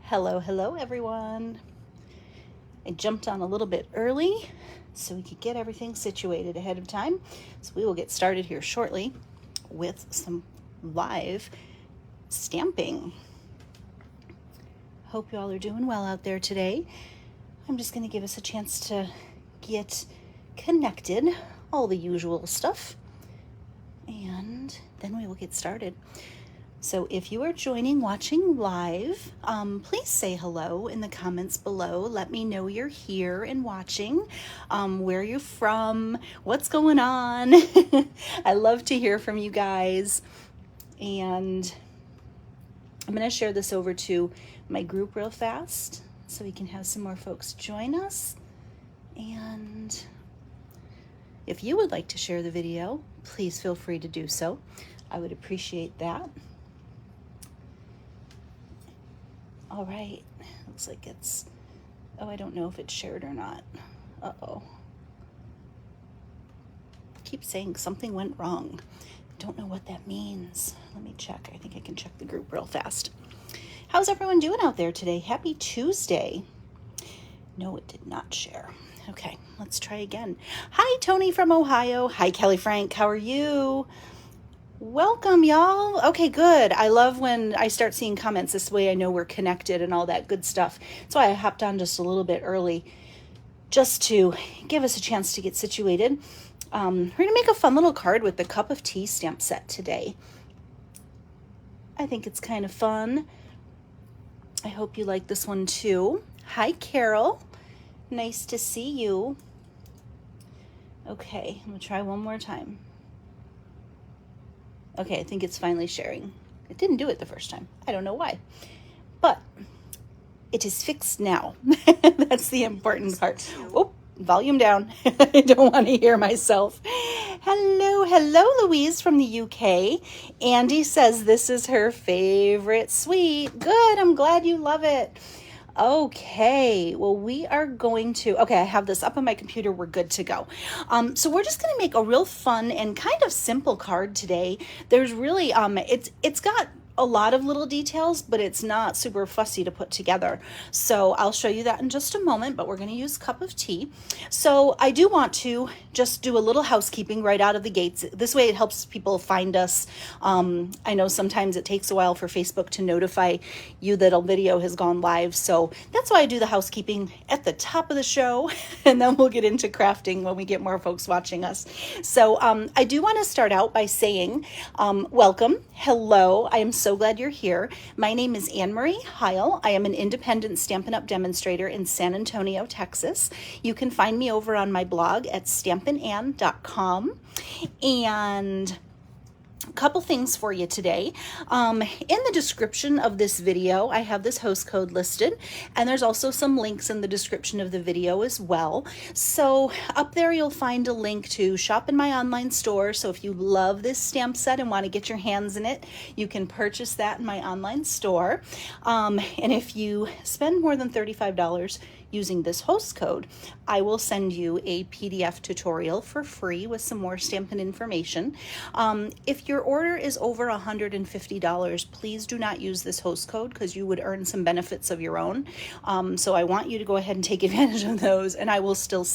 Hello everyone. I jumped on a little bit early so we could get everything situated ahead of time. So we will get started here shortly with some live stamping. Hope you all are doing well out there today. I'm just going to give us a chance to get connected, all the usual stuff, and then we will get started. So if you are watching live, please say hello in the comments below. Let me know you're here and watching, where you're from, what's going on. I love to hear from you guys. And I'm going to share this over to my group real fast so we can have some more folks join us. And if you would like to share the video, please feel free to do so. I would appreciate that. All right, looks like it's, I don't know if it's shared or not. Uh-oh. Keep saying something went wrong. Don't know what that means. Let me check. I think I can check the group real fast. How's everyone doing out there today? Happy Tuesday. No, it did not share. Okay, let's try again. Hi, Tony from Ohio. Hi, Kelly Frank. How are you? Welcome, y'all. Okay, good. I love when I start seeing comments. This way I know we're connected and all that good stuff. That's why I hopped on just a little bit early, just to give us a chance to get situated. We're going to make a fun little card with the cup of tea stamp set today. I think it's kind of fun. I hope you like this one too. Hi, Carol. Nice to see you. Okay, I'm going to try one more time. Okay, I think it's finally sharing. It didn't do it the first time. I don't know why. But it is fixed now. That's the important part. Oh, volume down. I don't want to hear myself. Hello, Louise from the UK. Andy says this is her favorite sweet. Good, I'm glad you love it. Okay, well, we are going to, I have this up on my computer. We're good to go. So we're just going to make a real fun and kind of simple card today. There's really, it's got a lot of little details, but it's not super fussy to put together. So I'll show you that in just a moment, but we're going to use cup of tea. So I do want to just do a little housekeeping right out of the gates. This way it helps people find us. I know sometimes it takes a while for Facebook to notify you that a video has gone live. So that's why I do the housekeeping at the top of the show, and then we'll get into crafting when we get more folks watching us. So I do want to start out by saying welcome. Hello. I am so glad you're here. My name is Anne Marie Heil. I am an independent Stampin' Up! Demonstrator in San Antonio, Texas. You can find me over on my blog at stampinann.com. And a couple things for you today. In the description of this video, I have this host code listed, and there's also some links in the description of the video as well. So up there you'll find a link to shop in my online store. So if you love this stamp set and want to get your hands in it, you can purchase that in my online store. And if you spend more than $35 using this host code, I will send you a PDF tutorial for free with some more Stampin' information. If your order is over $150, please do not use this host code because you would earn some benefits of your own. So I want you to go ahead and take advantage of those, and I will still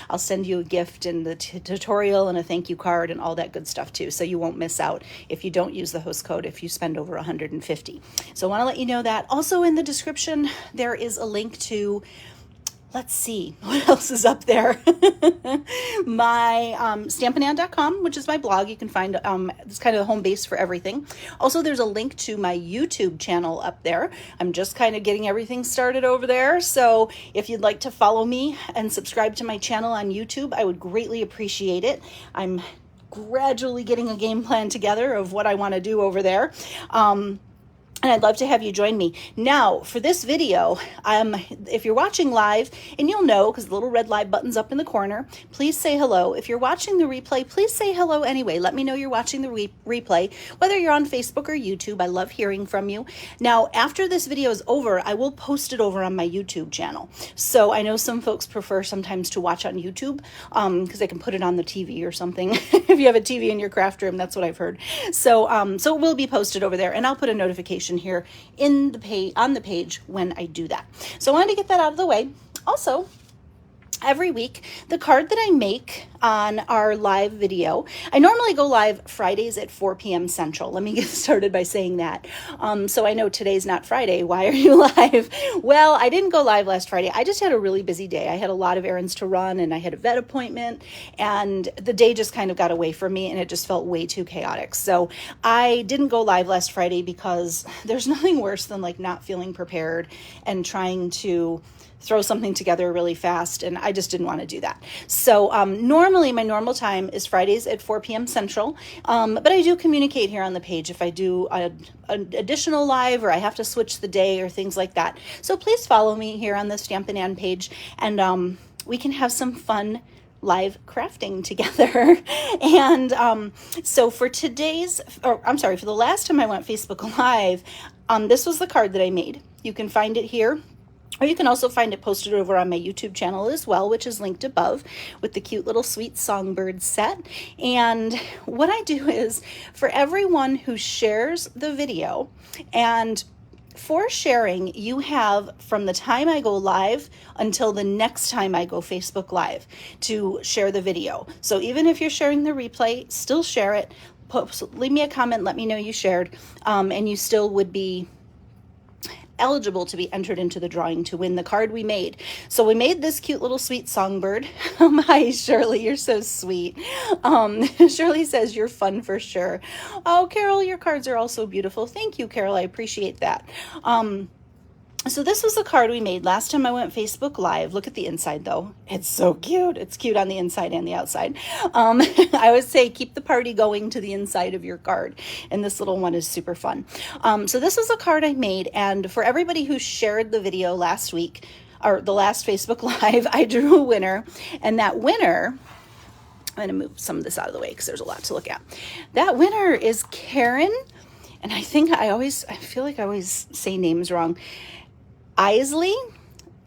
I'll send you a gift and the tutorial and a thank you card and all that good stuff too. So you won't miss out if you don't use the host code if you spend over $150. So I want to let you know that. Also in the description, there is a link to, let's see, what else is up there? My stampinann.com, which is my blog. You can find, it's kind of the home base for everything. Also, there's a link to my YouTube channel up there. I'm just kind of getting everything started over there. So if you'd like to follow me and subscribe to my channel on YouTube, I would greatly appreciate it. I'm gradually getting a game plan together of what I want to do over there. And I'd love to have you join me. Now, for this video, if you're watching live, and you'll know because the little red live button's up in the corner, please say hello. If you're watching the replay, please say hello anyway. Let me know you're watching the replay, whether you're on Facebook or YouTube. I love hearing from you. Now, after this video is over, I will post it over on my YouTube channel. So I know some folks prefer sometimes to watch on YouTube because they can put it on the TV or something. If you have a TV in your craft room, that's what I've heard. So, so it will be posted over there, and I'll put a notification information here in the page, on the page when I do that. So I wanted to get that out of the way. Also, every week, the card that I make on our live video, I normally go live Fridays at 4 p.m. Central. Let me get started by saying that. So I know today's not Friday. Why are you live? Well, I didn't go live last Friday. I just had a really busy day. I had a lot of errands to run and I had a vet appointment and the day just kind of got away from me and it just felt way too chaotic. So I didn't go live last Friday because there's nothing worse than like not feeling prepared and trying to throw something together really fast, and I just didn't want to do that. So normally my normal time is Fridays at 4 p.m. Central, but I do communicate here on the page if I do an additional live or I have to switch the day or things like that. So please follow me here on the Stampin' Ann page, and we can have some fun live crafting together. And so for today's, or I'm sorry, for the last time I went Facebook Live, this was the card that I made. You can find it here. Or you can also find it posted over on my YouTube channel as well, which is linked above with the cute little sweet songbird set. And what I do is for everyone who shares the video, and for sharing, you have from the time I go live until the next time I go Facebook Live to share the video. So even if you're sharing the replay, still share it. Leave me a comment, let me know you shared, and you still would be eligible to be entered into the drawing to win the card we made. So we made this cute little sweet songbird. Hi, Shirley, you're so sweet. Shirley says you're fun for sure. Oh, Carol, your cards are all so beautiful. Thank you, Carol. I appreciate that. So this was the card we made last time I went Facebook Live. Look at the inside though. It's so cute. It's cute on the inside and the outside. I would say keep the party going to the inside of your card. And this little one is super fun. So this was a card I made. And for everybody who shared the video last week, or the last Facebook Live, I drew a winner. And that winner, I'm going to move some of this out of the way because there's a lot to look at. That winner is Karen. And I think I feel like I always say names wrong. Isley.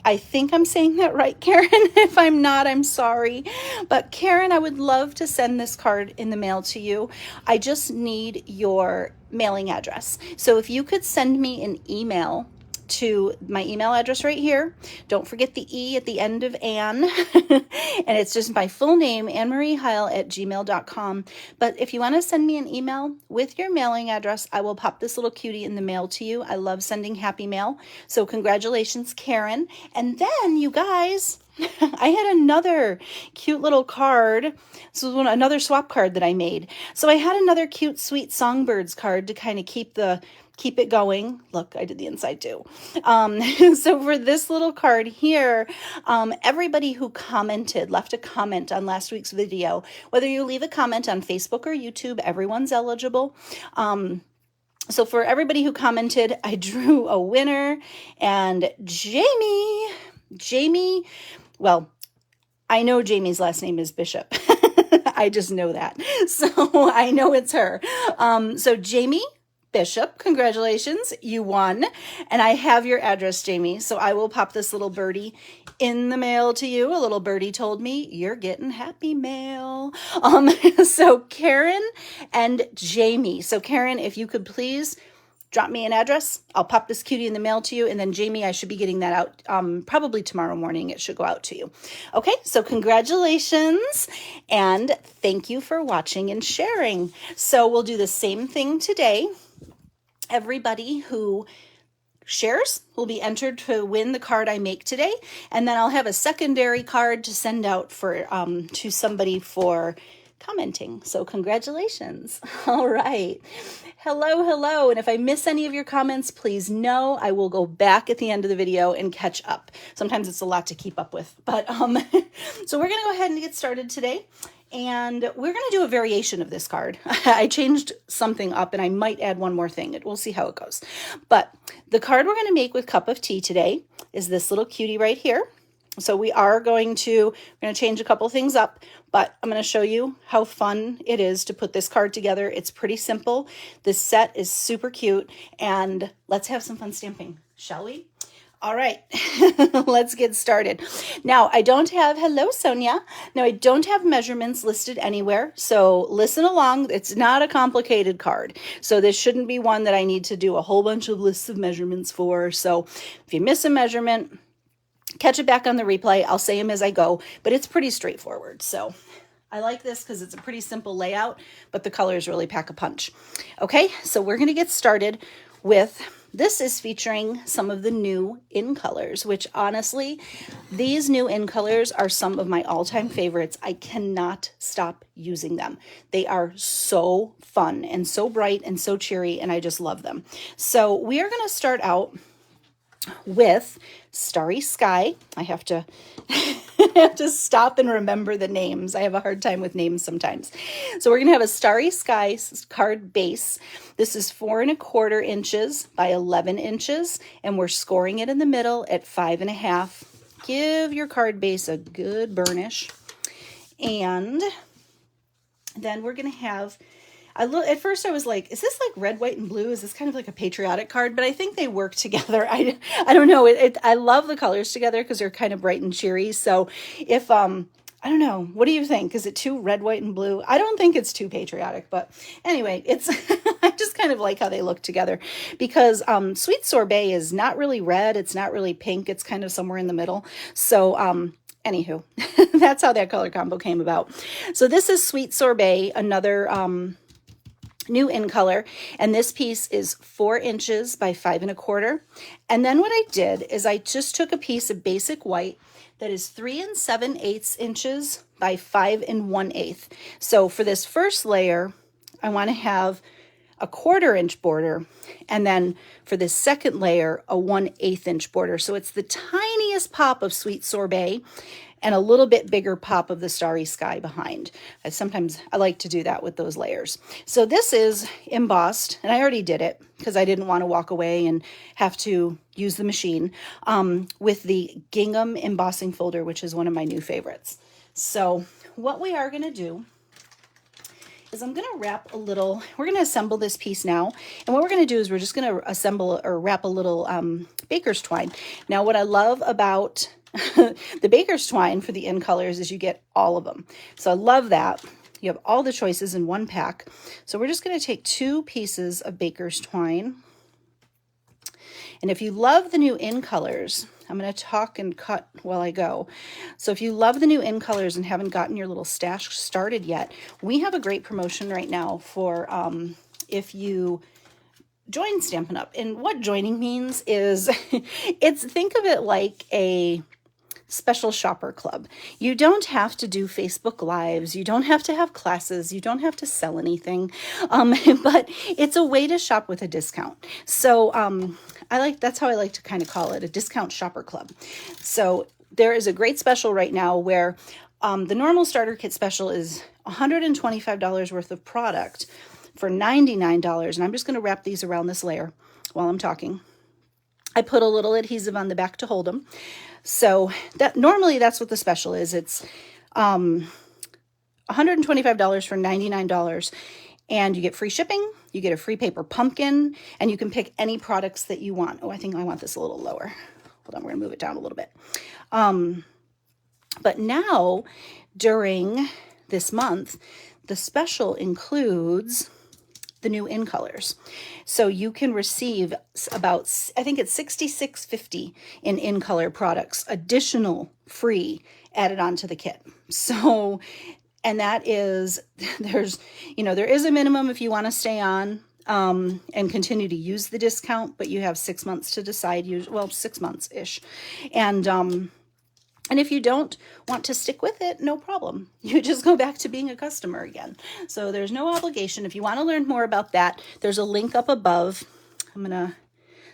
I think I'm saying that right, Karen. If I'm not, I'm sorry. But Karen, I would love to send this card in the mail to you. I just need your mailing address. So if you could send me an email to my email address right here. Don't forget the E at the end of Ann. And it's just my full name, AnnMarieHeil@gmail.com. But if you want to send me an email with your mailing address, I will pop this little cutie in the mail to you. I love sending happy mail. So congratulations, Karen. And then you guys, I had another cute little card. This was another swap card that I made. So I had another cute, sweet songbirds card to kind of keep it going. Look, I did the inside too. So for this little card here, everybody who commented, left a comment on last week's video, whether you leave a comment on Facebook or YouTube, everyone's eligible. So for everybody who commented, I drew a winner, and Jamie, well, I know Jamie's last name is Bishop. I just know that. So I know it's her. So Jamie Bishop, congratulations, you won. And I have your address, Jamie, so I will pop this little birdie in the mail to you. A little birdie told me you're getting happy mail. So Karen and Jamie. So Karen, if you could please drop me an address, I'll pop this cutie in the mail to you. And then Jamie, I should be getting that out probably tomorrow morning. It should go out to you. Okay, so congratulations and thank you for watching and sharing. So we'll do the same thing today. Everybody who shares will be entered to win the card I make today. And then I'll have a secondary card to send out for to somebody for commenting. So congratulations. All right. Hello. And if I miss any of your comments, please know I will go back at the end of the video and catch up. Sometimes it's a lot to keep up with. But so we're going to go ahead and get started today. And we're going to do a variation of this card. I changed something up and I might add one more thing. We'll see how it goes. But the card we're going to make with Cup of Tea today is this little cutie right here. So we're going to change a couple things up, but I'm going to show you how fun it is to put this card together. It's pretty simple. This set is super cute, and let's have some fun stamping, shall we? All right, let's get started. Now, I don't have, hello, Sonia. Now, I don't have measurements listed anywhere, so listen along. It's not a complicated card, so this shouldn't be one that I need to do a whole bunch of lists of measurements for. So if you miss a measurement, catch it back on the replay. I'll say them as I go, but it's pretty straightforward. So I like this because it's a pretty simple layout, but the colors really pack a punch. Okay, so we're going to get started with, this is featuring some of the new in colors, which honestly, these new in colors are some of my all-time favorites. I cannot stop using them. They are so fun and so bright and so cheery, and I just love them. So we are going to start out with Starry Sky. I have to have to stop and remember the names. I have a hard time with names sometimes. So we're going to have a Starry Sky card base. This is 4¼ inches by 11 inches, and we're scoring it in the middle at 5½. Give your card base a good burnish. And then we're going to have, at first I was like, is this like red, white, and blue? Is this kind of like a patriotic card? But I think they work together. I don't know. I love the colors together because they're kind of bright and cheery. So if, I don't know, what do you think? Is it too red, white, and blue? I don't think it's too patriotic, but anyway, it's, I just kind of like how they look together because Sweet Sorbet is not really red. It's not really pink. It's kind of somewhere in the middle. So, anywho, that's how that color combo came about. So this is Sweet Sorbet, another, new in color, and this piece is 4 inches by 5¼ and then what I did is I just took a piece of basic white that is 3 7/8 inches by 5 1/8. So for this first layer I want to have a 1/4 inch border, and then for this second layer a 1/8 inch border. So it's the tiniest pop of Sweet Sorbet and a little bit bigger pop of the Starry Sky behind. Sometimes I like to do that with those layers. So this is embossed, and I already did it because I didn't want to walk away and have to use the machine, with the gingham embossing folder, which is one of my new favorites. So what we are going to do is I'm going to wrap a little, we're going to assemble this piece now. And what we're going to do is we're just going to assemble or wrap a little baker's twine. Now, what I love about the baker's twine for the in colors is you get all of them. So I love that. You have all the choices in one pack. So we're just going to take 2 pieces of baker's twine. And if you love the new in colors, I'm going to talk and cut while I go. So if you love the new in colors and haven't gotten your little stash started yet, we have a great promotion right now for if you join Stampin' Up. And what joining means is think of it like a special shopper club. You don't have to do Facebook Lives. You don't have to have classes. You don't have to sell anything. But it's a way to shop with a discount. So that's how I like to kind of call it, a discount shopper club. So there is a great special right now where the normal starter kit special is $125 worth of product for $99. And I'm just going to wrap these around this layer while I'm talking. I put a little adhesive on the back to hold them. So that normally that's what the special is. It's $125 for $99, and you get free shipping. You get a free paper pumpkin, and you can pick any products that you want. Oh, I think I want this a little lower. Hold on, we're gonna move it down a little bit. But now during this month, the special includes the new in colors. So you can receive about, I think it's $66.50 in color products, additional free added onto the kit. So, and that is, there is a minimum if you want to stay on and continue to use the discount, but you have 6 months to decide, 6 months-ish. And if you don't want to stick with it, no problem. You just go back to being a customer again. So there's no obligation. If you want to learn more about that, there's a link up above.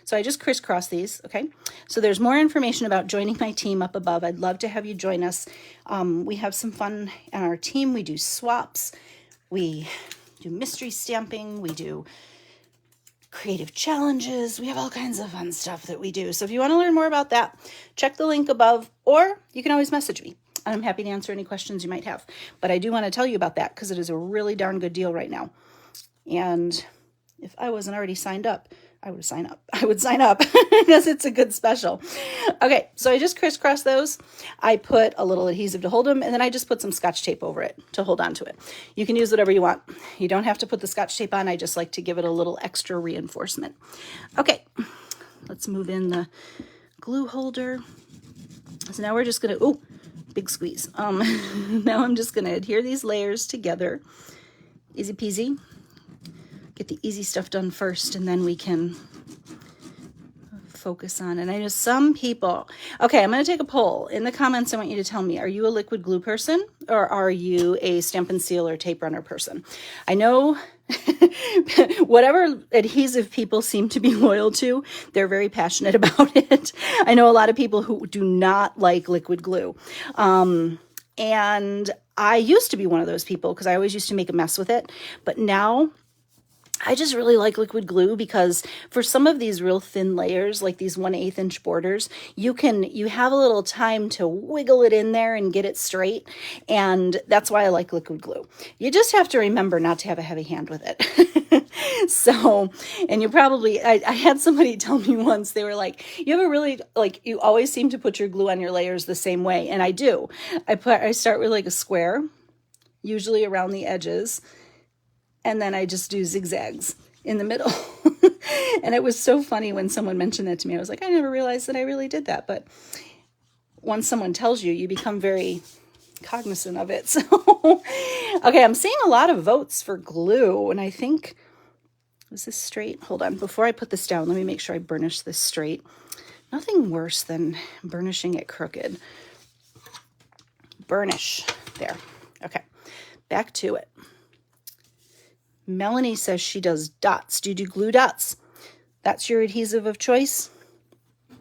So I just crisscross these, okay? So there's more information about joining my team up above. I'd love to have you join us. We have some fun on our team. We do swaps. We do mystery stamping. We do creative challenges. We have all kinds of fun stuff that we do. So if you want to learn more about that, check the link above, or you can always message me. I'm happy to answer any questions you might have. But I do want to tell you about that because it is a really darn good deal right now. And if I wasn't already signed up, I would sign up. I would sign up because it's a good special. Okay, so I just crisscross those. I put a little adhesive to hold them, and then I just put some Scotch tape over it to hold on to it. You can use whatever you want. You don't have to put the Scotch tape on. I just like to give it a little extra reinforcement. Okay, let's move in the glue holder. So now we're just gonna, oh, big squeeze. Now I'm just gonna adhere these layers together. Easy peasy. Get the easy stuff done first, and then we can focus on. And I know some people, okay, I'm going to take a poll. In the comments, I want you to tell me, are you a liquid glue person or are you a Stampin' Seal or tape runner person? I know whatever adhesive people seem to be loyal to, they're very passionate about it. I know a lot of people who do not like liquid glue. And I used to be one of those people because I always used to make a mess with it. But now I just really like liquid glue because for some of these real thin layers, like these 1/8 inch borders, you have a little time to wiggle it in there and get it straight. And that's why I like liquid glue. You just have to remember not to have a heavy hand with it. So, and you probably, I had somebody tell me once, they were like, you have a really, like, you always seem to put your glue on your layers the same way. And I do. I start with like a square, usually around the edges. And then I just do zigzags in the middle. And it was so funny when someone mentioned that to me. I was like, I never realized that I really did that. But once someone tells you, you become very cognizant of it. So, okay, I'm seeing a lot of votes for glue. And I think, is this straight? Hold on. Before I put this down, let me make sure I burnish this straight. Nothing worse than burnishing it crooked. Burnish. There. Okay, back to it. Melanie says she does dots. Do you do glue dots? That's your adhesive of choice? I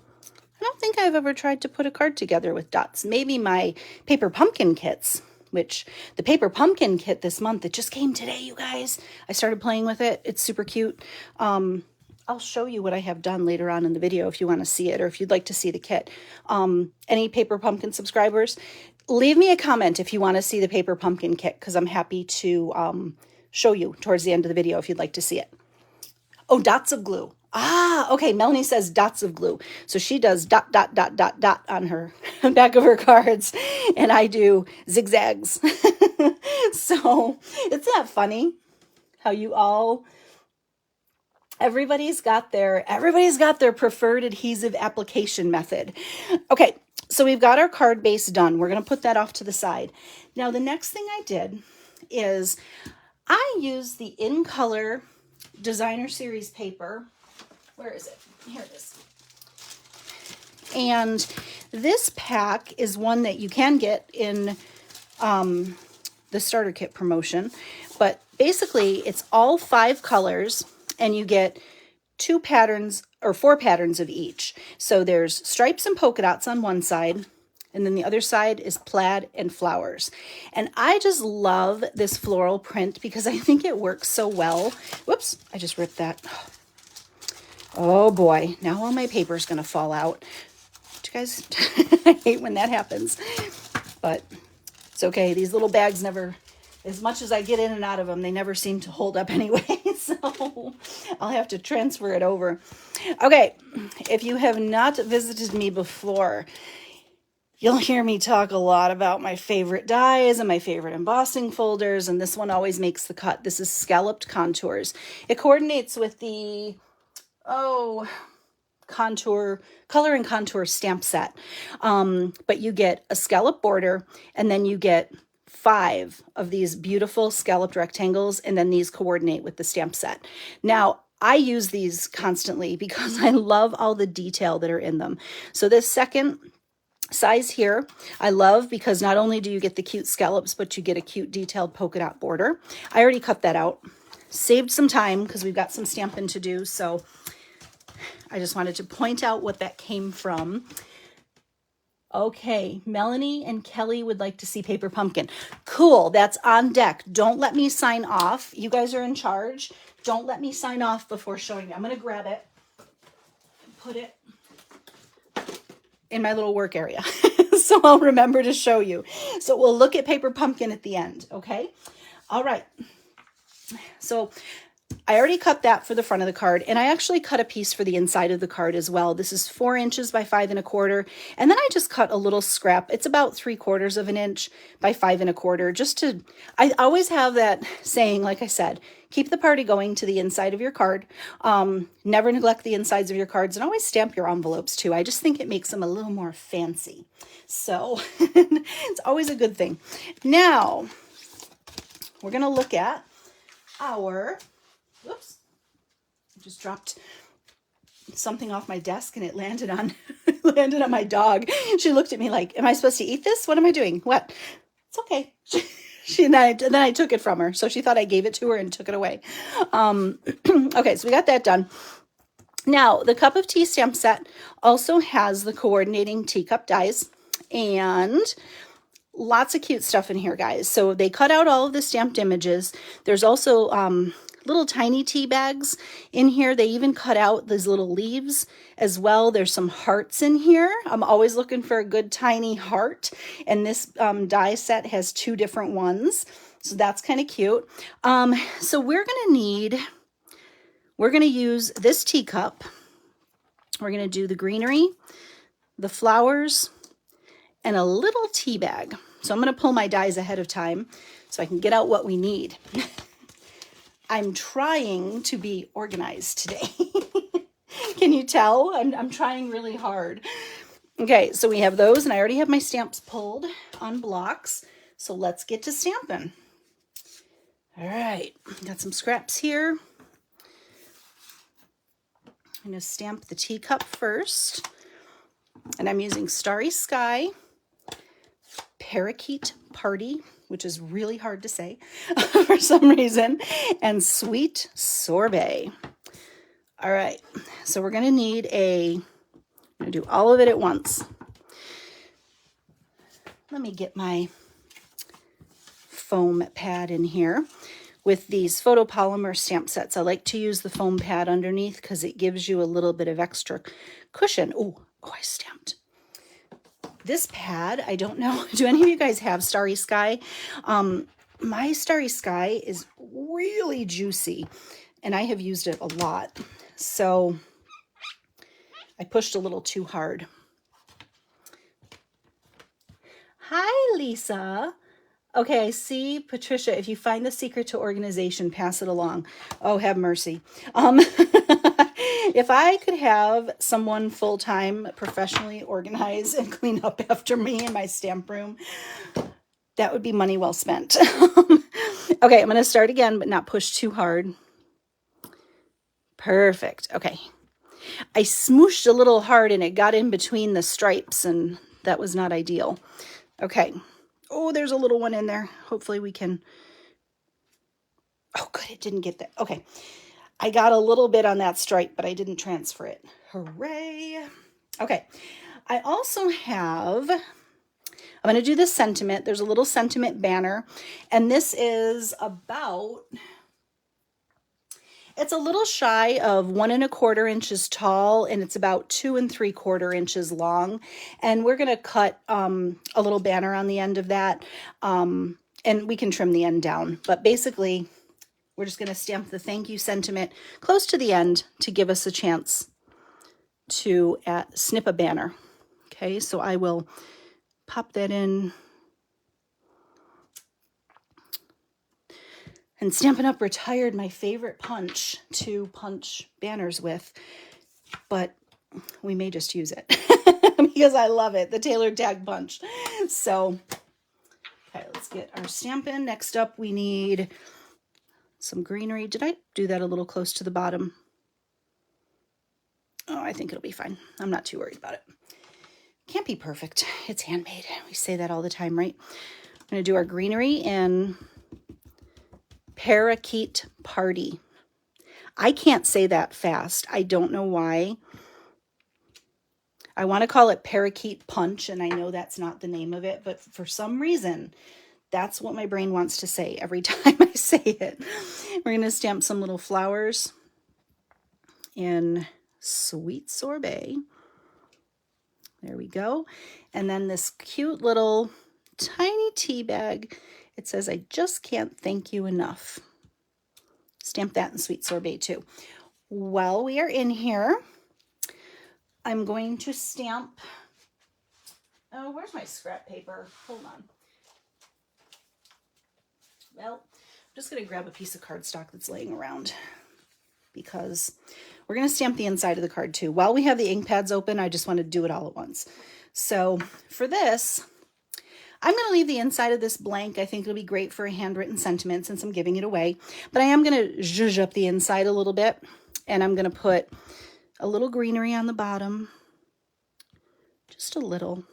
don't think I've ever tried to put a card together with dots. Maybe my paper pumpkin kits, which the paper pumpkin kit this month, it just came today, you guys. I started playing with it. It's super cute. I'll show you what I have done later on in the video if you want to see it or if you'd like to see the kit. Any paper pumpkin subscribers, leave me a comment if you want to see the paper pumpkin kit because I'm happy to show you towards the end of the video if you'd like to see it. Oh, dots of glue. Ah, okay. Melanie says dots of glue. So she does dot, dot, dot, dot, dot on her back of her cards. And I do zigzags. So it's not funny how you all, everybody's got their preferred adhesive application method. Okay. So we've got our card base done. We're going to put that off to the side. Now, the next thing I did is I use the In Color Designer Series paper. Where is it? Here it is. And this pack is one that you can get in the starter kit promotion. But basically, it's all 5 colors, and you get 2 patterns or 4 patterns of each. So there's stripes and polka dots on one side, and then the other side is plaid and flowers. And I just love this floral print because I think it works so well. Whoops, I just ripped that. Oh boy, now all my paper is going to fall out. You guys, I hate when that happens. But it's okay. These little bags never, as much as I get in and out of them, they never seem to hold up anyway. So I'll have to transfer it over. Okay, if you have not visited me before, you'll hear me talk a lot about my favorite dies and my favorite embossing folders, and this one always makes the cut. This is Scalloped Contours. It coordinates with the, color and contour stamp set. But you get a scallop border, and then you get 5 of these beautiful scalloped rectangles, and then these coordinate with the stamp set. Now, I use these constantly because I love all the detail that are in them. So this second size here, I love because not only do you get the cute scallops, but you get a cute detailed polka dot border. I already cut that out. Saved some time because we've got some stamping to do. So I just wanted to point out what that came from. Okay, Melanie and Kelly would like to see Paper Pumpkin. Cool, that's on deck. Don't let me sign off. You guys are in charge. Don't let me sign off before showing you. I'm going to grab it and put it in my little work area. So I'll remember to show you. So we'll look at Paper Pumpkin at the end, okay? All right. So I already cut that for the front of the card, and I actually cut a piece for the inside of the card as well. This is 4 inches by 5 1/4, and then I just cut a little scrap. It's about 3/4 of an inch by 5 1/4, just to, I always have that saying, like I said, keep the party going to the inside of your card. Never neglect the insides of your cards, and always stamp your envelopes too. I just think it makes them a little more fancy. So it's always a good thing. Now, we're going to look at our, whoops, I just dropped something off my desk and it landed on landed on my dog. She looked at me like, am I supposed to eat this? What am I doing? What? It's okay. Then I took it from her. So she thought I gave it to her and took it away. Okay, so we got that done. Now, the Cup of Tea stamp set also has the coordinating teacup dies and lots of cute stuff in here, guys. So they cut out all of the stamped images. There's also little tiny tea bags in here. They even cut out these little leaves as well. There's some hearts in here. I'm always looking for a good tiny heart. And this die set has 2 different ones. So that's kind of cute. So we're going to use this teacup. We're going to do the greenery, the flowers, and a little tea bag. So I'm going to pull my dies ahead of time so I can get out what we need. I'm trying to be organized today. Can you tell? I'm trying really hard. Okay, so we have those, and I already have my stamps pulled on blocks. So let's get to stamping. All right, got some scraps here. I'm going to stamp the teacup first. And I'm using Starry Sky, Parakeet Party, which is really hard to say for some reason, and Sweet Sorbet. All right, so we're going to need I'm going to do all of it at once. Let me get my foam pad in here. With these photopolymer stamp sets, I like to use the foam pad underneath because it gives you a little bit of extra cushion. Oh, I stamped. This pad, I don't know, do any of you guys have Starry Sky? My Starry Sky is really juicy, and I have used it a lot. So I pushed a little too hard. Hi, Lisa. Okay, I see, Patricia, if you find the secret to organization, pass it along. Oh, have mercy. If I could have someone full-time professionally organize and clean up after me in my stamp room, that would be money well spent. Okay, I'm going to start again, but not push too hard. Perfect. Okay. I smooshed a little hard and it got in between the stripes, and that was not ideal. Okay. Oh, there's a little one in there. Hopefully we can. Oh, good. It didn't get that. Okay. I got a little bit on that stripe, but I didn't transfer it. Hooray. Okay. I also have, I'm going to do this sentiment. There's a little sentiment banner, and this is about, it's a little shy of 1 1/4 inches tall, and it's about 2 3/4 inches long. And we're going to cut a little banner on the end of that, and we can trim the end down. But basically, we're just going to stamp the thank you sentiment close to the end to give us a chance to snip a banner. Okay, so I will pop that in. And Stampin' Up! Retired my favorite punch to punch banners with, but we may just use it because I love it, the tailored tag punch. So, okay, let's get our stamp in. Next up, we need some greenery. Did I do that a little close to the bottom? Oh, I think it'll be fine. I'm not too worried about it. Can't be perfect. It's handmade. We say that all the time, right? I'm going to do our greenery in Parakeet Party. I can't say that fast. I don't know why. I want to call it Parakeet Punch, and I know that's not the name of it, but for some reason, that's what my brain wants to say every time I say it. We're going to stamp some little flowers in Sweet Sorbet. There we go. And then this cute little tiny tea bag. It says, I just can't thank you enough. Stamp that in Sweet Sorbet too. While we are in here, I'm going to stamp, oh, where's my scrap paper? Hold on. Well, I'm just going to grab a piece of cardstock that's laying around because we're going to stamp the inside of the card too. While we have the ink pads open, I just want to do it all at once. So for this, I'm going to leave the inside of this blank. I think it'll be great for a handwritten sentiment since I'm giving it away. But I am going to zhuzh up the inside a little bit. And I'm going to put a little greenery on the bottom. Just a little.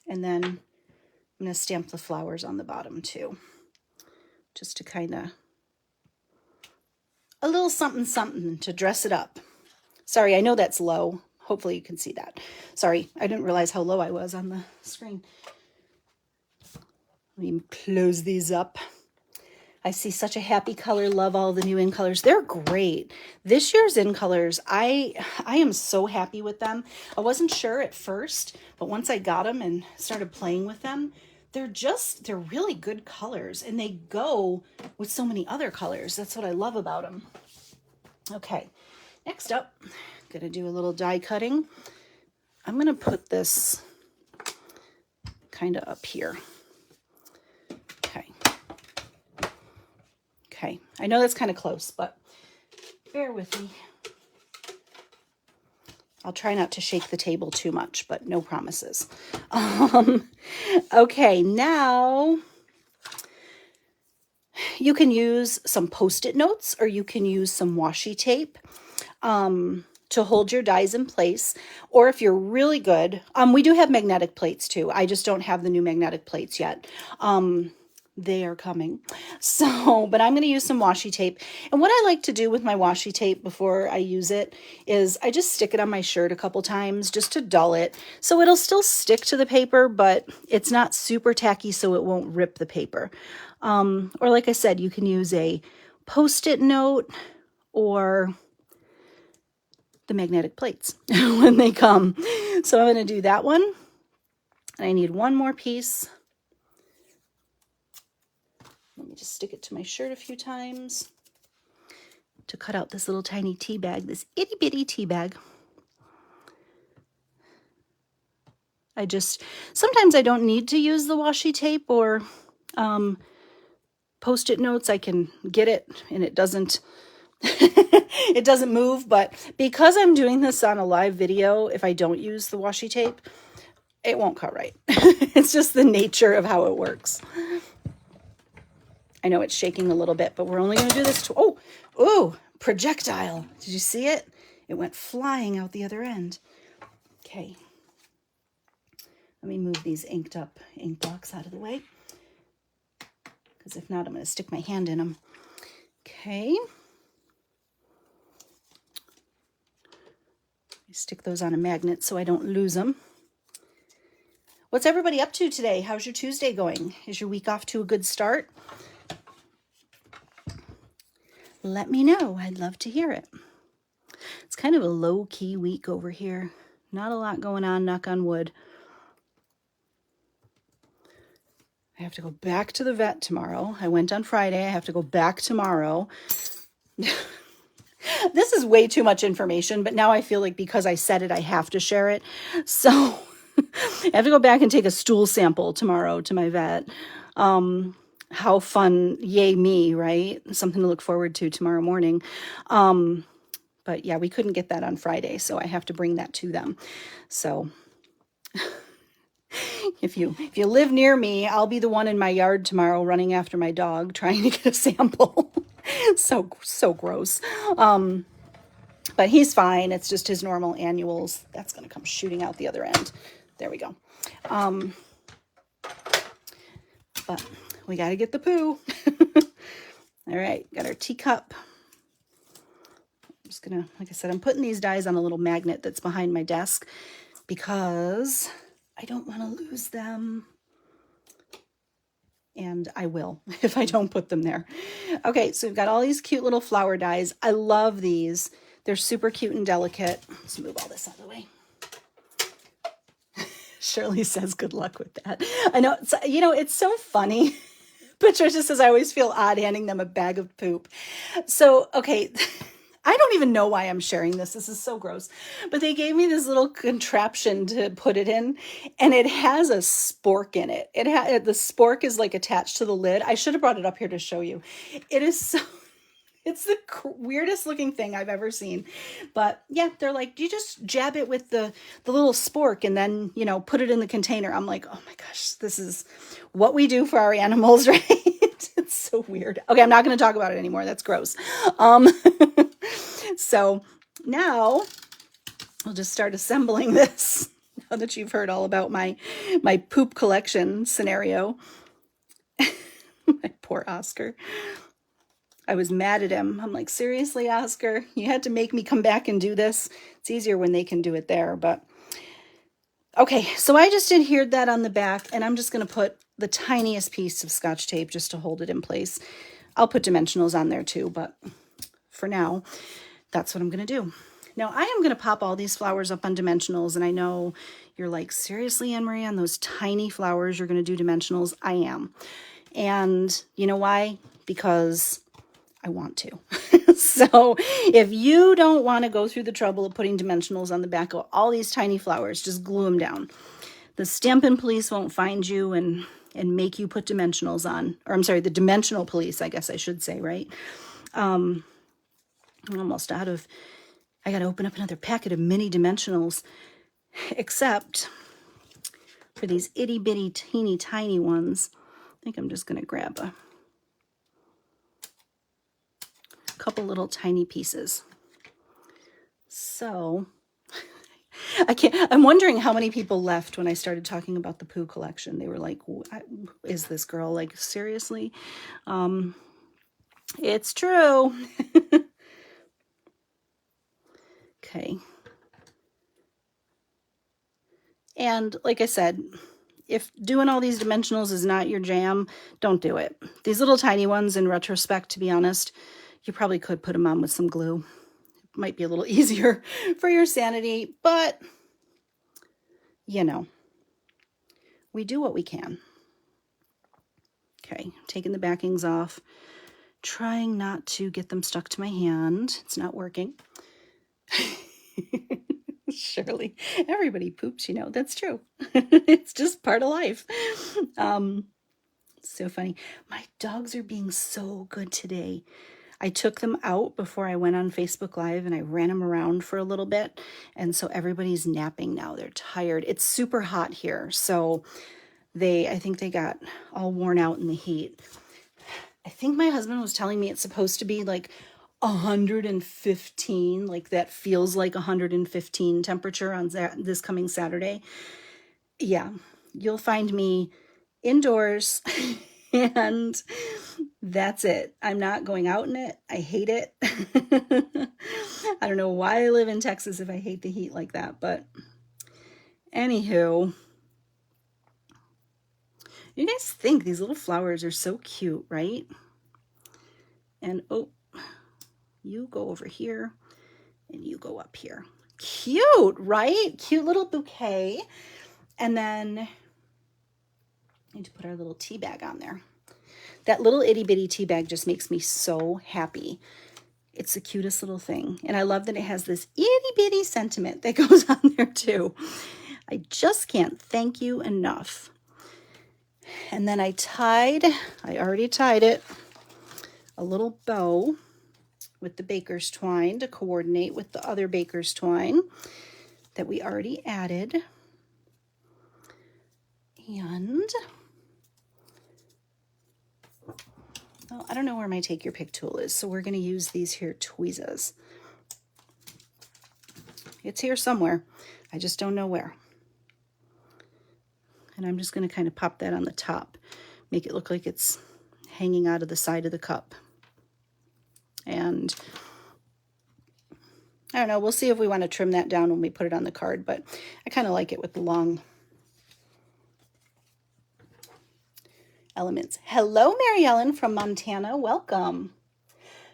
And then I'm going to stamp the flowers on the bottom too. Just to kind of, a little something something to dress it up. Sorry, I know that's low. Hopefully you can see that. Sorry, I didn't realize how low I was on the screen. Let me close these up. I see such a happy color. Love all the new in colors. They're great. This year's in colors, I am so happy with them. I wasn't sure at first, but once I got them and started playing with them, they're really good colors, and they go with so many other colors. That's what I love about them. Okay, next up, I'm going to do a little die cutting. I'm going to put this kind of up here. Okay, I know that's kind of close, but bear with me. I'll try not to shake the table too much, but no promises. Okay, now you can use some Post-it notes or you can use some washi tape to hold your dies in place. Or if you're really good, we do have magnetic plates too. I just don't have the new magnetic plates yet. They are coming. So, but I'm going to use some washi tape. And what I like to do with my washi tape before I use it is I just stick it on my shirt a couple times just to dull it. So it'll still stick to the paper, but it's not super tacky so it won't rip the paper. Or like I said, you can use a Post-it note or the magnetic plates when they come. So I'm going to do that one. And I need one more piece. Let me just stick it to my shirt a few times to cut out this little tiny tea bag, this itty bitty tea bag. Sometimes I don't need to use the washi tape or Post-it notes. I can get it and it doesn't, it doesn't move. But because I'm doing this on a live video, if I don't use the washi tape, it won't cut right. It's just the nature of how it works. I know it's shaking a little bit, but we're only going to do this. Oh, projectile. Did you see it? It went flying out the other end. Okay. Let me move these inked up ink blocks out of the way. Because if not, I'm going to stick my hand in them. Okay. I stick those on a magnet so I don't lose them. What's everybody up to today? How's your Tuesday going? Is your week off to a good start? Let me know. I'd love to hear it. It's kind of a low-key week over here. Not a lot going on, knock on wood. I have to go back to the vet tomorrow. I went on Friday. I have to go back tomorrow. This is way too much information, but now I feel like because I said it, I have to share it. So I have to go back and take a stool sample tomorrow to my vet. How fun, yay me, right? Something to look forward to tomorrow morning. But yeah, we couldn't get that on Friday, so I have to bring that to them. So if you live near me, I'll be the one in my yard tomorrow running after my dog trying to get a sample. So gross. But he's fine. It's just his normal annuals. That's going to come shooting out the other end. There we go. But we got to get the poo. All right, got our teacup. I'm just going to, like I said, I'm putting these dies on a little magnet that's behind my desk because I don't want to lose them. And I will if I don't put them there. Okay, so we've got all these cute little flower dies. I love these. They're super cute and delicate. Let's move all this out of the way. Shirley says good luck with that. I know, it's so funny Patricia says, I always feel odd handing them a bag of poop. So, okay, I don't even know why I'm sharing this. This is so gross. But they gave me this little contraption to put it in, and it has a spork in it. The spork is like attached to the lid. I should have brought it up here to show you. It is so... It's the weirdest looking thing I've ever seen. But yeah, they're like, you just jab it with the little spork and then, you know, put it in the container. I'm like, oh my gosh, this is what we do for our animals, right? It's so weird. Okay, I'm not going to talk about it anymore. That's gross. So now I'll just start assembling this now that you've heard all about my poop collection scenario. My poor Oscar. I was mad at him. I'm like, seriously, Oscar, you had to make me come back and do this. It's easier when they can do it there, but okay. So I just adhered that on the back, and I'm just going to put the tiniest piece of Scotch tape just to hold it in place. I'll put dimensionals on there too, but for now, that's what I'm going to do. Now I am going to pop all these flowers up on dimensionals, and I know you're like, seriously, Anne-Marie, on those tiny flowers, you're going to do dimensionals? I am. And you know why? Because I want to. So if you don't want to go through the trouble of putting dimensionals on the back of all these tiny flowers, just glue them down. The Stampin' Police won't find you and make you put dimensionals on. Or I'm sorry, the Dimensional Police, I guess I should say, right? I'm almost out of... I got to open up another packet of mini dimensionals. Except for these itty bitty teeny tiny ones. I think I'm just going to grab a couple little tiny pieces. So I'm wondering how many people left when I started talking about the poo collection. They were like, is this girl like, seriously? It's true. Okay. And like I said, if doing all these dimensionals is not your jam, don't do it. These little tiny ones, in retrospect, to be honest, you probably could put them on with some glue. It might be a little easier for your sanity, but, you know, we do what we can. Okay, taking the backings off, trying not to get them stuck to my hand. It's not working. Surely everybody poops, you know, that's true. It's just part of life. So funny. My dogs are being so good today. I took them out before I went on Facebook Live and I ran them around for a little bit. And so everybody's napping now. They're tired. It's super hot here. So I think they got all worn out in the heat. I think my husband was telling me it's supposed to be like 115, like that feels like 115 temperature on this coming Saturday. Yeah, you'll find me indoors and that's it. I'm not going out in it. I hate it. I don't know why I live in Texas if I hate the heat like that, but anywho, you guys think these little flowers are so cute, right? And oh, you go over here and you go up here. Cute, right? Cute little bouquet. And then I need to put our little tea bag on there. That little itty bitty tea bag just makes me so happy. It's the cutest little thing. And I love that it has this itty bitty sentiment that goes on there too. I just can't thank you enough. And then I already tied it, a little bow with the baker's twine to coordinate with the other baker's twine that we already added. And well, I don't know where my take your pick tool is, so we're going to use these here tweezers. It's here somewhere. I just don't know where. And I'm just going to kind of pop that on the top, make it look like it's hanging out of the side of the cup. And I don't know, we'll see if we want to trim that down when we put it on the card, but I kind of like it with the long elements. Hello, Mary Ellen from Montana. Welcome.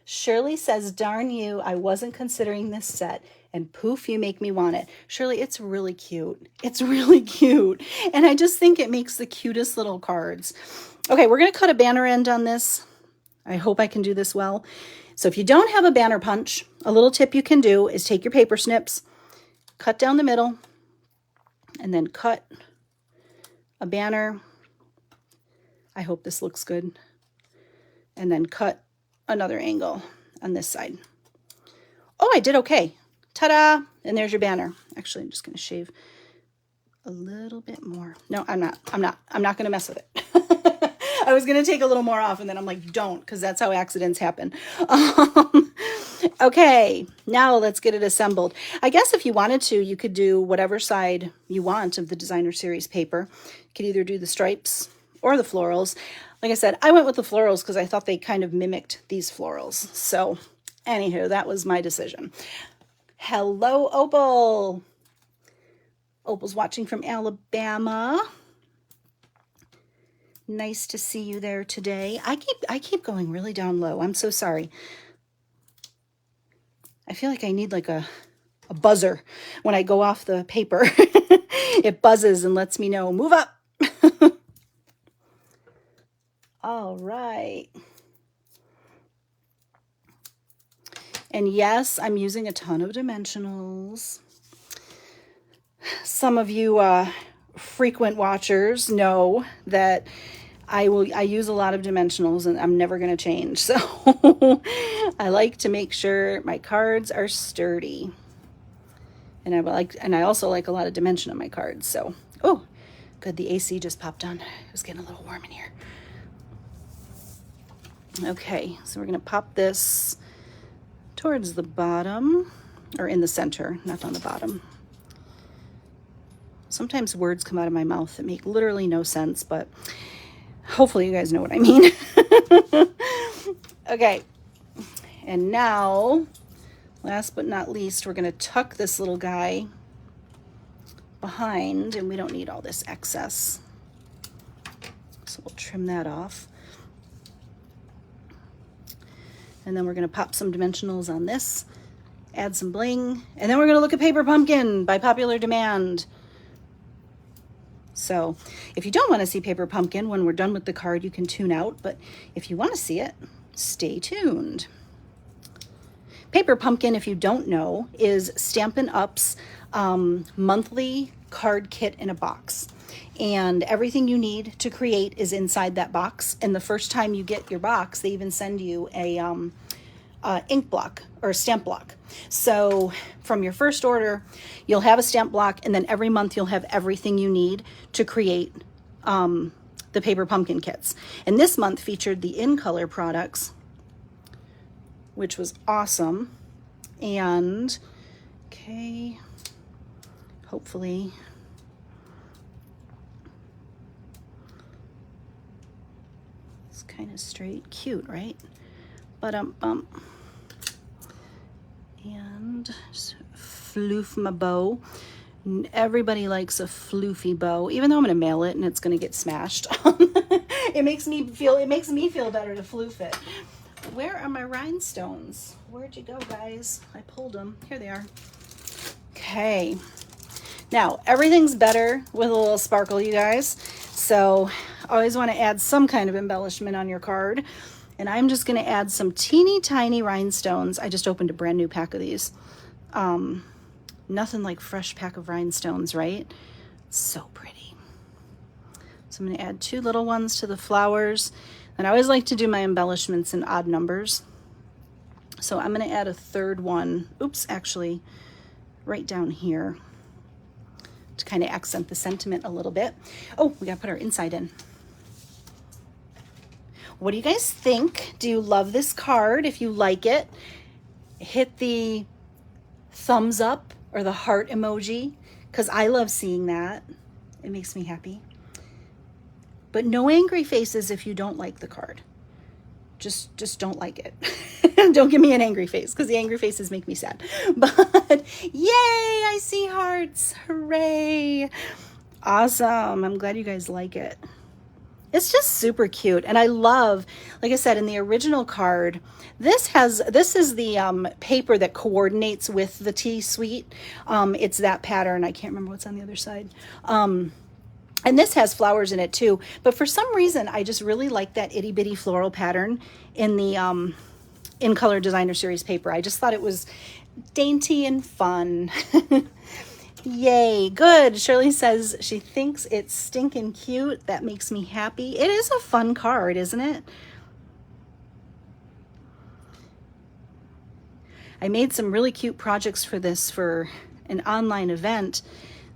Shirley says, darn you, I wasn't considering this set and poof, you make me want it. Shirley, it's really cute. It's really cute. And I just think it makes the cutest little cards. Okay, we're going to cut a banner end on this. I hope I can do this well. So if you don't have a banner punch, a little tip you can do is take your paper snips, cut down the middle, and then cut a banner. I hope this looks good. And then cut another angle on this side. Oh, I did okay. Ta-da! And there's your banner. Actually, I'm just going to shave a little bit more. No, I'm not going to mess with it. I was going to take a little more off, and then I'm like, don't, because that's how accidents happen. Okay, now let's get it assembled. I guess if you wanted to, you could do whatever side you want of the designer series paper. You could either do the stripes or the florals. Like I said, I went with the florals because I thought they kind of mimicked these florals. So anywho, that was my decision. Hello, Opal. Opal's watching from Alabama. Nice to see you there today. I keep going really down low. I'm so sorry. I feel like I need like a buzzer when I go off the paper. It buzzes and lets me know, move up. All right. And yes, I'm using a ton of dimensionals. Some of you frequent watchers know that I use a lot of dimensionals, and I'm never going to change. So I like to make sure my cards are sturdy. And I also like a lot of dimension on my cards. So, oh, good. The AC just popped on. It was getting a little warm in here. Okay, so we're going to pop this towards the bottom, or in the center, not on the bottom. Sometimes words come out of my mouth that make literally no sense, but hopefully you guys know what I mean. Okay, and now, last but not least, we're going to tuck this little guy behind, and we don't need all this excess. So we'll trim that off. And then we're going to pop some dimensionals on this, add some bling, and then we're going to look at Paper Pumpkin by popular demand. So if you don't want to see Paper Pumpkin when we're done with the card, you can tune out. But if you want to see it, stay tuned. Paper Pumpkin, if you don't know, is Stampin' Up's monthly card kit in a box. And everything you need to create is inside that box. And the first time you get your box, they even send you a ink block or a stamp block. So from your first order, you'll have a stamp block, and then every month you'll have everything you need to create the Paper Pumpkin kits. And this month featured the In Color products, which was awesome. And okay, hopefully it's kind of straight. Cute, right? Bump. And just floof my bow. Everybody likes a floofy bow, even though I'm going to mail it and it's going to get smashed. It makes me feel better to floof it. Where are my rhinestones? Where'd you go, guys? I pulled them. Here they are. Okay. Now, everything's better with a little sparkle, you guys. So, always want to add some kind of embellishment on your card. And I'm just going to add some teeny tiny rhinestones. I just opened a brand new pack of these. Nothing like fresh pack of rhinestones, right? So pretty. So I'm going to add 2 little ones to the flowers. And I always like to do my embellishments in odd numbers. So I'm going to add a 3rd one. Oops, actually, right down here to kind of accent the sentiment a little bit. Oh, we got to put our inside in. What do you guys think? Do you love this card? If you like it, hit the thumbs up or the heart emoji, because I love seeing that. It makes me happy. But no angry faces if you don't like the card. Just don't like it. Don't give me an angry face, because the angry faces make me sad. But yay, I see hearts. Hooray. Awesome. I'm glad you guys like it. It's just super cute. And I love, like I said, in the original card, this is the paper that coordinates with the tea suite. It's that pattern. I can't remember what's on the other side. And this has flowers in it too. But for some reason, I just really like that itty bitty floral pattern in the In Color Designer Series paper. I just thought it was dainty and fun. Yay, good. Shirley says she thinks it's stinking cute. That makes me happy. It is a fun card, isn't it? I made some really cute projects for this for an online event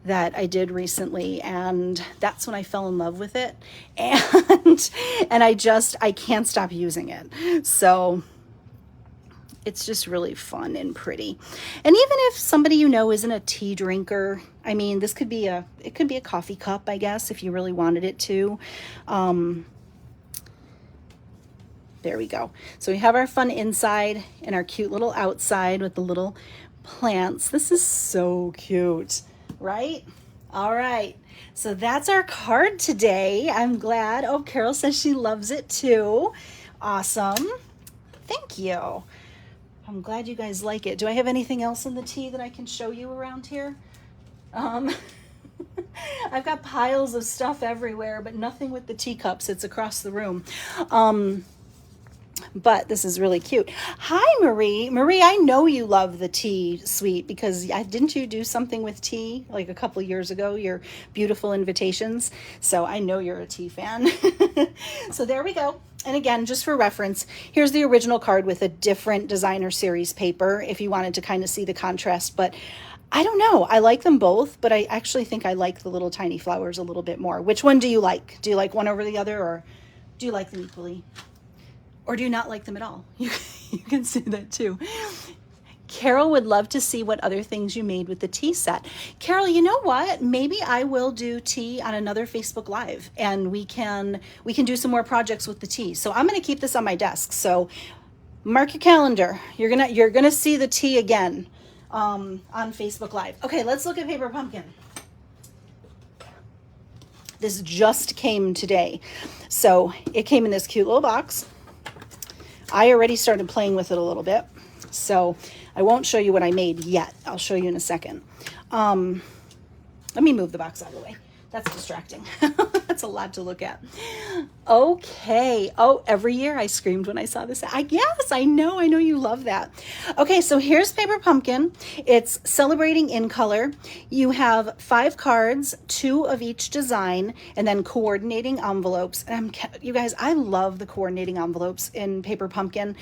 that I did recently, and that's when I fell in love with it. And I can't stop using it. So it's just really fun and pretty. And even if somebody you know isn't a tea drinker, I mean, this could be it could be a coffee cup, I guess, if you really wanted it to. There we go. So we have our fun inside and our cute little outside with the little plants. This is so cute, right? All right. So that's our card today. I'm glad. Oh, Carol says she loves it too. Awesome. Thank you. I'm glad you guys like it. Do I have anything else in the tea that I can show you around here? I've got piles of stuff everywhere, but nothing with the teacups. It's across the room. But this is really cute. Hi, Marie. Marie, I know you love the tea suite because didn't you do something with tea like a couple years ago, your beautiful invitations? So I know you're a tea fan. So there we go. And again, just for reference, here's the original card with a different designer series paper if you wanted to kind of see the contrast. But I don't know. I like them both, but I actually think I like the little tiny flowers a little bit more. Which one do you like? Do you like one over the other, or do you like them equally? Or do you not like them at all? You can say that too. Carol would love to see what other things you made with the tea set. Carol, you know what? Maybe I will do tea on another Facebook Live, and we can do some more projects with the tea. So I'm going to keep this on my desk. So mark your calendar. You're gonna see the tea again on Facebook Live. Okay, let's look at Paper Pumpkin. This just came today. So it came in this cute little box. I already started playing with it a little bit, so I won't show you what I made yet. I'll show you in a second. Let me move the box out of the way. That's distracting. That's a lot to look at. Okay. Oh, every year I screamed when I saw this. Yes, I know you love that. Okay, so here's Paper Pumpkin. It's celebrating in color. You have 5 cards, 2 of each design, and then coordinating envelopes. And you guys, I love the coordinating envelopes in Paper Pumpkin.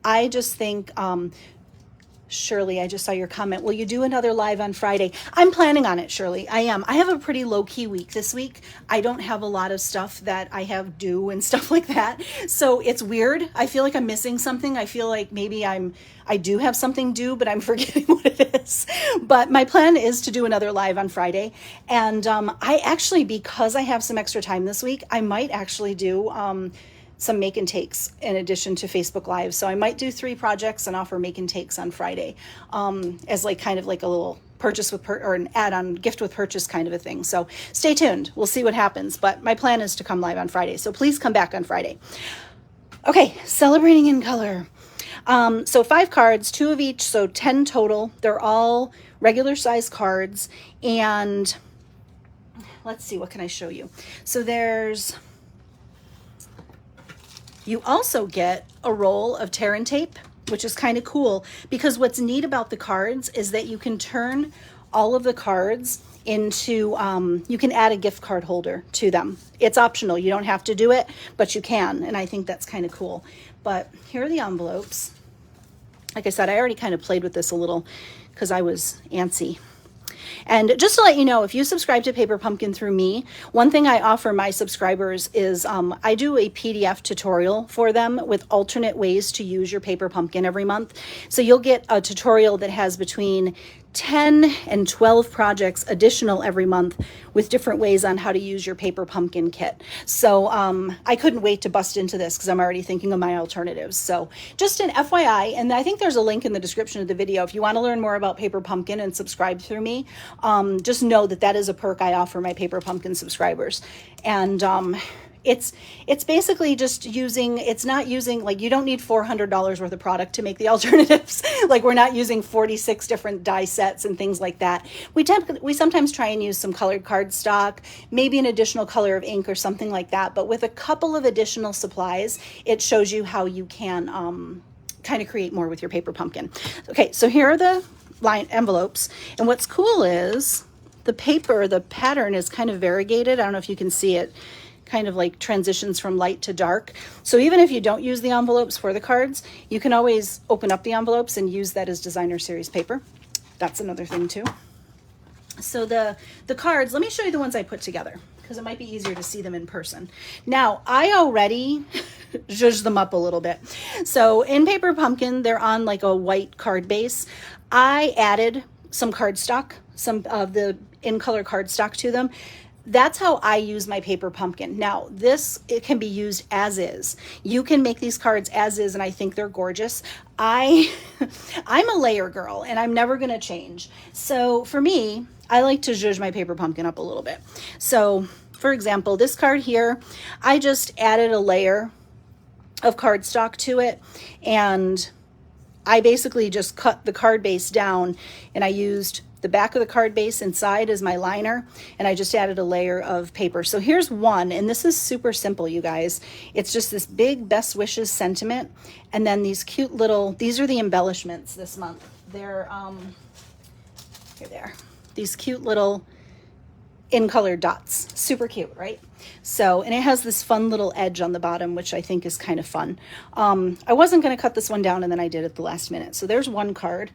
I just think, Shirley, I just saw your comment. Will you do another live on Friday? I'm planning on it, Shirley. I am. I have a pretty low-key week this week. I don't have a lot of stuff that I have due and stuff like that. So it's weird. I feel like I'm missing something. I feel like maybe I do have something due, but I'm forgetting what it is. But my plan is to do another live on Friday. And I actually, because I have some extra time this week, I might actually do some make and takes in addition to Facebook Live. So I might do 3 projects and offer make and takes on Friday as kind of like a little purchase with or an add-on gift with purchase kind of a thing. So stay tuned. We'll see what happens. But my plan is to come live on Friday. So please come back on Friday. Okay, celebrating in color. So 5 cards, 2 of each, so 10 total. They're all regular size cards. And let's see, what can I show you? So you also get a roll of tear and tape, which is kind of cool because what's neat about the cards is that you can turn all of the cards into, you can add a gift card holder to them. It's optional. You don't have to do it, but you can. And I think that's kind of cool. But here are the envelopes. Like I said, I already kind of played with this a little because I was antsy. And just to let you know, if you subscribe to Paper Pumpkin through me, one thing I offer my subscribers is I do a PDF tutorial for them with alternate ways to use your Paper Pumpkin every month. So you'll get a tutorial that has between 10 and 12 projects additional every month with different ways on how to use your Paper Pumpkin kit. So I couldn't wait to bust into this because I'm already thinking of my alternatives. So just an FYI, and I think there's a link in the description of the video. If you want to learn more about Paper Pumpkin and subscribe through me, just know that that is a perk I offer my Paper Pumpkin subscribers. And It's basically just using, it's not using, like, you don't need $400 worth of product to make the alternatives. Like, we're not using 46 different die sets and things like that. We sometimes try and use some colored cardstock, maybe an additional color of ink or something like that. But with a couple of additional supplies, it shows you how you can kind of create more with your paper pumpkin. Okay, so here are the line envelopes. And what's cool is the paper, the pattern is kind of variegated. I don't know if you can see it, kind of like transitions from light to dark. So even if you don't use the envelopes for the cards, you can always open up the envelopes and use that as designer series paper. That's another thing too. So the cards, let me show you the ones I put together because it might be easier to see them in person. Now, I already zhuzhed them up a little bit. So in Paper Pumpkin, they're on like a white card base. I added some cardstock, some of the in-color cardstock to them. That's how I use my Paper Pumpkin. Now, it can be used as is. You can make these cards as is, and I think they're gorgeous. I'm a layer girl, and I'm never gonna change. So for me, I like to zhuzh my Paper Pumpkin up a little bit. So for example, this card here, I just added a layer of cardstock to it, and I basically just cut the card base down, and I used the back of the card base inside as my liner, and I just added a layer of paper. So here's one, and this is super simple, you guys. It's just this big best wishes sentiment, and then these cute little, these are the embellishments this month. They're, here they are. These cute little in-color dots. Super cute, right? So, and it has this fun little edge on the bottom, which I think is kind of fun. I wasn't going to cut this one down, and then I did at the last minute. So there's one card.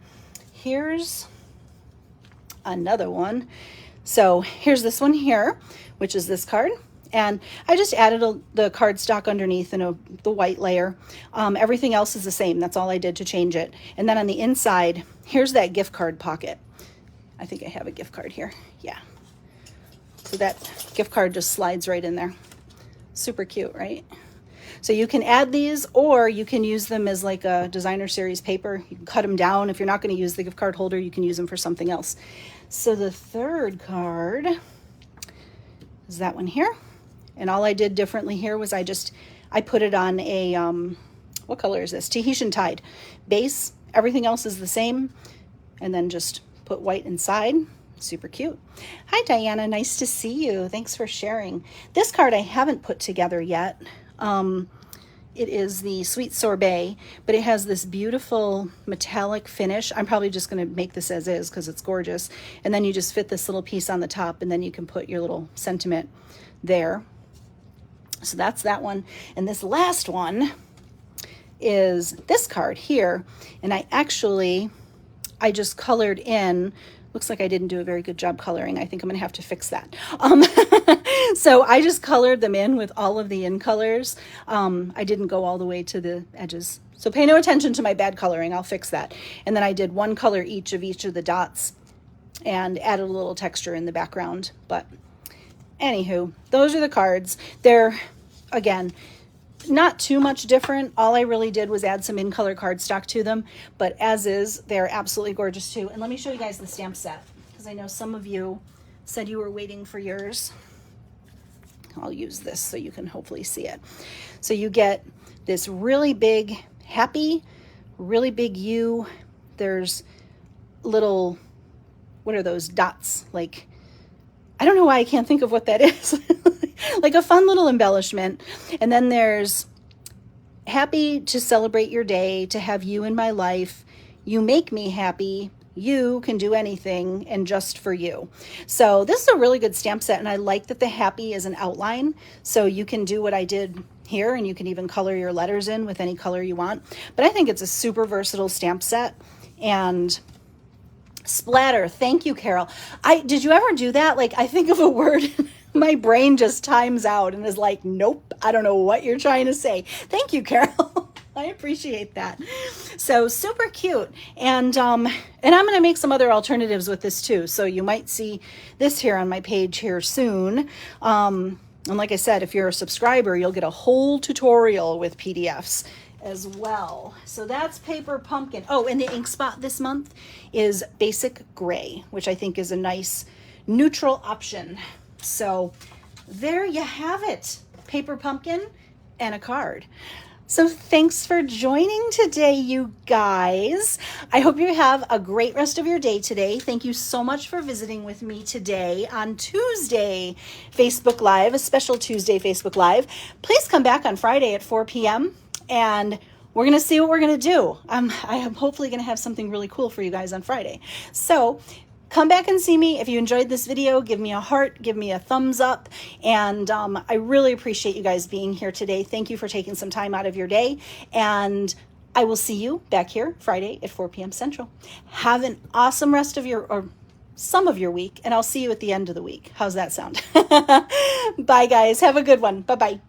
Here's another one. So here's this one here, which is this card. And I just added the cardstock underneath in the white layer. Everything else is the same. That's all I did to change it. And then on the inside, here's that gift card pocket. I think I have a gift card here. Yeah. So that gift card just slides right in there. Super cute, right? So you can add these, or you can use them as like a designer series paper. You can cut them down. If you're not going to use the gift card holder, you can use them for something else. So the third card is that one here. And all I did differently here was I put it on a, what color is this? Tahitian Tide base. Everything else is the same. And then just put white inside. Super cute. Hi, Diana. Nice to see you. Thanks for sharing. This card I haven't put together yet. It is the Sweet Sorbet, but it has this beautiful metallic finish. I'm probably just going to make this as is because it's gorgeous. And then you just fit this little piece on the top, and then you can put your little sentiment there. So that's that one. And this last one is this card here. And I just colored in. Looks like I didn't do a very good job coloring. I think I'm going to have to fix that. So I just colored them in with all of the in colors. I didn't go all the way to the edges. So pay no attention to my bad coloring. I'll fix that. And then I did one color each of the dots and added a little texture in the background. But anywho, those are the cards. They're, again, not too much different. All I really did was add some in-color cardstock to them, but as is, they're absolutely gorgeous too. And let me show you guys the stamp set, because I know some of you said you were waiting for yours. I'll use this so you can hopefully see it. So you get this really big happy, really big U. There's little, what are those dots? Like, I don't know why I can't think of what that is. Like a fun little embellishment. And then there's happy to celebrate your day, to have you in my life. You make me happy. You can do anything, and just for you. So this is a really good stamp set, and I like that the happy is an outline. So you can do what I did here, and you can even color your letters in with any color you want. But I think it's a super versatile stamp set. And splatter. Thank you, Carol. Did you ever do that? Like, I think of a word, my brain just times out and is like, nope, I don't know what you're trying to say. Thank you, Carol. I appreciate that. So super cute. And I'm going to make some other alternatives with this too. So you might see this here on my page here soon. And like I said, if you're a subscriber, you'll get a whole tutorial with PDFs as well. So that's Paper Pumpkin. Oh, and the ink spot this month is Basic Gray, which I think is a nice neutral option. So there you have it. paper pumpkin, and a card. So thanks for joining today, you guys. I hope you have a great rest of your day today. Thank you so much for visiting with me today on Tuesday Facebook Live, a special Tuesday Facebook Live. Please come back on Friday at 4 p.m. and we're going to see what we're going to do. I am hopefully going to have something really cool for you guys on Friday. So come back and see me. If you enjoyed this video, give me a heart, give me a thumbs up. And I really appreciate you guys being here today. Thank you for taking some time out of your day. And I will see you back here Friday at 4 p.m. Central. Have an awesome rest of your, or some of your week. And I'll see you at the end of the week. How's that sound? Bye, guys. Have a good one. Bye-bye.